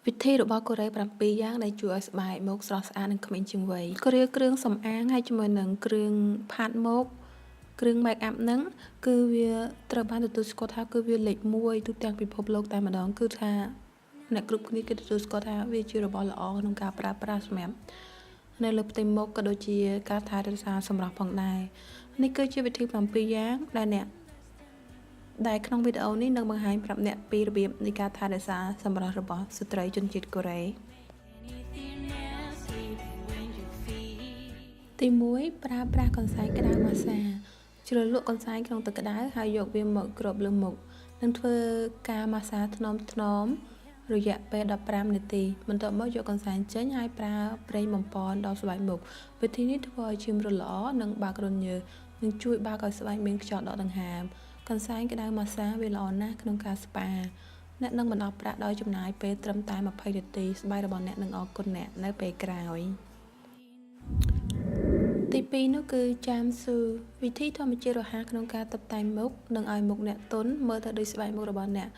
វិធីរបស់កូរ៉េ7យ៉ាងដែលជួយឲ្យស្បែកមុខស្រស់ស្អាតនិងក្មេងជាងវ័យគ្រឿងសម្អាងហើយជាមួយនឹងគ្រឿងផាត់មុខគ្រឿង make up ហ្នឹងគឺវាត្រូវបានទទួលស្គាល់ថាគឺវាលេខ1ទូទាំងពិភពលោកតែម្ដងគឺថាអ្នកគ្រប់គ្នាគេទទួលស្គាល់ថាវាជារបស់ល្អក្នុងការប្រើប្រាស់សម្រាប់នៅលើផ្ទៃមុខក៏ដូចជាការថែរក្សាសម្រស់ផងដែរនេះគឺជាវិធី7យ៉ាងដែលក្នុងវីដេអូនេះនឹងបង្ហាញប្រាប់អ្នកពីរបៀបនៃការថែរក្សាសម្រស់របស់ស្ត្រីជនជាតិកូរ៉េទី1ប្រើប្រាស់កន្សែងក្តៅម៉ាសាជ្រលក់កន្សែងក្នុងទឹកក្តៅហើយយកវាមកគ្របលើមុខនិងធ្វើការម៉ាសាថ្នមរយៈពេល15នាទីបន្ទាប់មកយកកន្សែងចេញហើយប្រើប្រេងបំពន់ដល់ស្បែកមុខវិធីនេះធ្វើឲ្យឈាមរលល្អនិងបើករន្ធញើសនិងជួយបើកឲ្យស្បែកមានខ្យល់ដកដង្ហើមកន្សែងក្តៅម៉ាសាវាល្អណាស់ក្នុងការស្ប៉ាអ្នកនឹងបណ្ដោះប្រាក់ដោយចំណាយពេលត្រឹមតែ20នាទីស្បែករបស់អ្នកនឹងអរគុណអ្នកនៅពេលក្រោយទី2នោះគឺចាមស៊ូវិធីធម្មជាតិរហ័សក្នុងការតុបតែងមុខនិងឲ្យមុខអ្នកទន់មើលទៅដូចស្បែកមុខរបស់អ្នក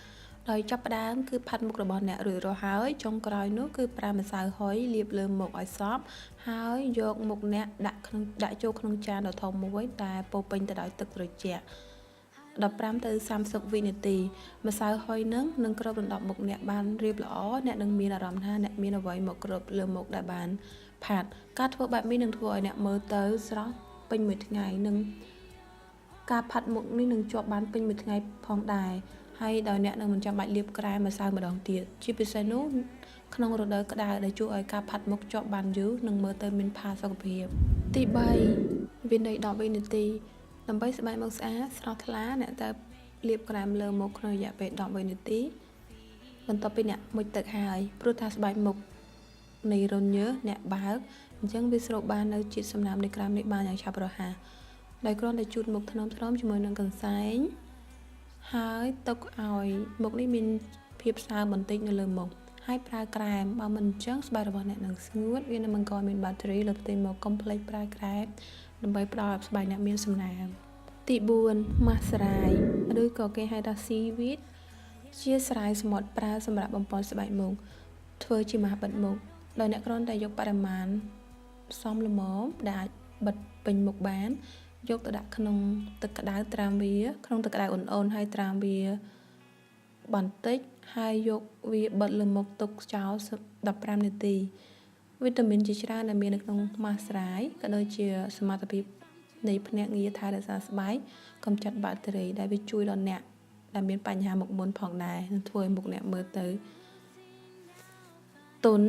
ដោយចាប់ផ្ដើមគឺផាត់មុខរបស់អ្នករួចរាល់ហើយចុងក្រោយនោះគឺប្រើម្សៅហុយលាបលើមុខឲ្យសព្វហើយយកមុខអ្នកដាក់ចូលក្នុងចានដ៏ធំមួយដែលពោពេញទៅដោយទឹកត្រជាក់15ទៅ30វិនាទីម្សៅហុយនឹងគ្របដណ្ដប់មុខអ្នកបានរៀបល្អអ្នកនឹងមានអារម្មណ៍ថាអ្នកមានអ្វីមកគ្របលើមុខដែលបានផាត់ការធ្វើបែបនេះនឹងធ្វើឲ្យអ្នកមើលទៅស្រស់ពេញមួយថ្ងៃនិងការផាត់មុខនេះនឹងជាប់បានពេញមួយថ្ងៃផងដែរហើយដោយអ្នកនឹងមិនចាំបាច់លាបក្រែមម្សៅម្ដងទៀតជាពិសេសនោះក្នុងរដូវក្តៅដែលជួយឲ្យការផាត់មុខជាប់បានយូរនិងមើលទៅមានផាសុខភាពទី3វិន័យ10វិនាទីដើម្បីស្បែកមុខស្អាតស្រស់ថ្លាអ្នកត្រូវលាបក្រែមលើមុខក្នុងរយៈពេល10វិនាទីបន្ទាប់ពីអ្នកមុជទឹកហើយព្រោះថាស្បែកមុខនៃរន្ធញើសអ្នកបើកអញ្ចឹងវាស្រូបបាននៅជាតិសំណើមនៃក្រែមនេះបានយ៉ាងឆាប់រហ័សដោយគ្រាន់តែជូតមុខថ្នមជាមួយនឹងកន្សែងហើយទុកឲ្យមុខនេះមានភាពសើមបន្តិចនៅលើមុខហើយប្រើក្រែមបើមិនអញ្ចឹងស្បែករបស់អ្នកនឹងស្ងួតវានឹងបង្កមានបាក់តេរីលើផ្ទៃមុខកុំភ្លេចប្រើក្រែមដើម្បីផ្ដល់ឲ្យស្បែកអ្នកមានសំណើមទី4ម៉ាស្រាយឬក៏គេហៅថា seaweed ជាស្រាយសមុទ្រប្រើសម្រាប់បំពន់ស្បែកមុខធ្វើជាម៉ាស់បិទមុខដោយអ្នកគ្រាន់តែយកបរិមាណសមល្មមដែលអាចបិទពេញមុខបានយកទៅដាក់ក្នុងទឹកក្តៅត្រាំវាក្នុងទឹកក្តៅអ៊ុនៗហើយត្រាំវាបន្តិចហើយយកវាបិទលើមុខទុកចោល15នាទីវីតាមីនជាច្រើនដែលមាននៅក្នុងម៉ាស្រាយក៏ដូចជាសមត្ថភាពនៃភ្នាក់ងារថែរក្សាស្បែកកម្ចាត់បាក់តេរីដែលវាជួយដល់អ្នកដែលមានបញ្ហាមុខមុនផងដែរនិងធ្វើឲ្យមុខអ្នកមើលទៅទន់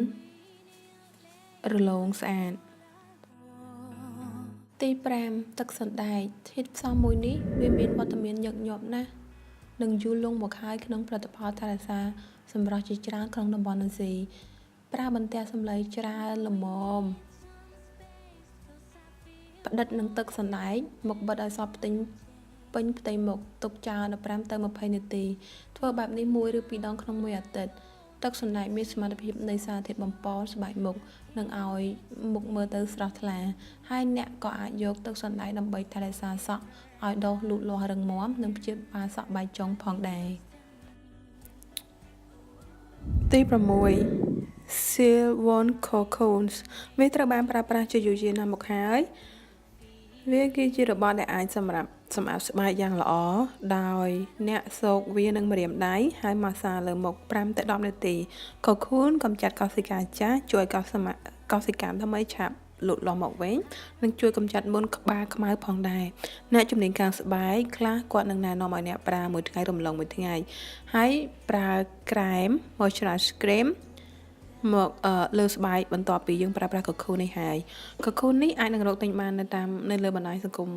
រលោងស្អាតទី5ទឹកសណ្តែកធាតុផ្សំមួយនេះវាមានវត្តមានញឹកញាប់ណាស់និងយូរលង់មកហើយក្នុងផលិតផលថែរក្សាសម្រស់ជាច្រើនក្នុងតំបន់អាស៊ីប្រើបន្ទះសម្លេងច្រើនល្មមផ្ដិតនឹងទឹកសណ្តែកមកបិទឲ្យសព្វពេញផ្ទៃមុខទុកចោល15ទៅ20នាទីធ្វើបែបនេះ1ឬ2ដងក្នុងមួយអាទិត្យទឹកសណ្តែកមានសមត្ថភាពនៃសារធាតុបំពន់ស្បែកមុខនិងឲ្យមុខមើលទៅស្រស់ថ្លាហើយអ្នកក៏អាចយកទឹកសណ្តែកដើម្បីថែរក្សាសក់ឲ្យដុះលូតលាស់រឹងមាំនិងព្យាបាលសក់បែកចុងផងដែរទី6 Silver Cocoons វាត្រូវបានប្រើប្រាស់ជាយូរយារណាស់មកហើយវាគឺជារបស់ដែលអាចសម្រាប់សម្អាតស្បែកយ៉ាងល្អដោយអ្នកសោកវានឹងម្រាមដៃហើយម៉ាសាលើមុខ5ទៅ10នាទីកូខូនកម្ចាត់កោសិកាចាស់ជួយកោសិកាថ្មីឆាប់លូតលាស់មកវិញនិងជួយកម្ចាត់មុនក្បាលខ្មៅផងដែរអ្នកជំនាញខាងស្បែកខ្លះគាត់នឹងណែនាំឲ្យអ្នកប្រើមួយថ្ងៃរំលងមួយថ្ងៃហើយប្រើក្រែម moisturizer cream មកលើស្បែកបន្ទាប់ពីយើងប្រើប្រាស់កូខូននេះហើយកូខូននេះអាចនឹងរកទិញបាននៅលើបណ្ដាញសង្គម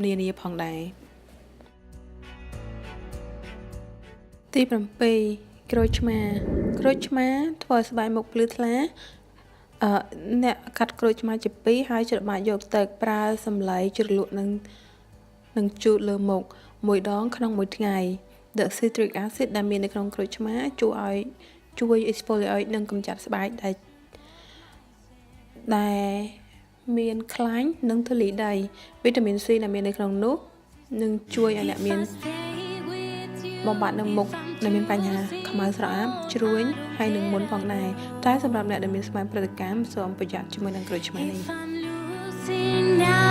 នានាផងដែរទី7ក្រូចឆ្មាធ្វើឲ្យស្បែកមុខភ្លឺថ្លាអ្នកកាត់ក្រូចឆ្មាជា2ហើយច្របាច់យកទឹកប្រើសម្លៃជ្រលក់នឹងជូតលើមុខ1ដងក្នុងមួយថ្ងៃ The citric acid ដែលមាននៅក្នុងក្រូចឆ្មាជួយ exfoliate និងកម្ចាត់ស្បែកដែលមានខ្លាញ់និងធូលីដីវីតាមីន C ដែលមាននៅក្នុងនោះនឹងជួយឲ្យអ្នកមានបំបត្តិនៅមុខដែលមានបញ្ហាខ្ ខ្មៅស្រអាប់ជ្រួញហើយនឹងមុនផងដែរតែសម្រាប់អ្នកដែលមានស្មារតីប្រតិកម្មសូមប្រយ័ត្នជាមួយនឹងក្រូចឆ្មានេះ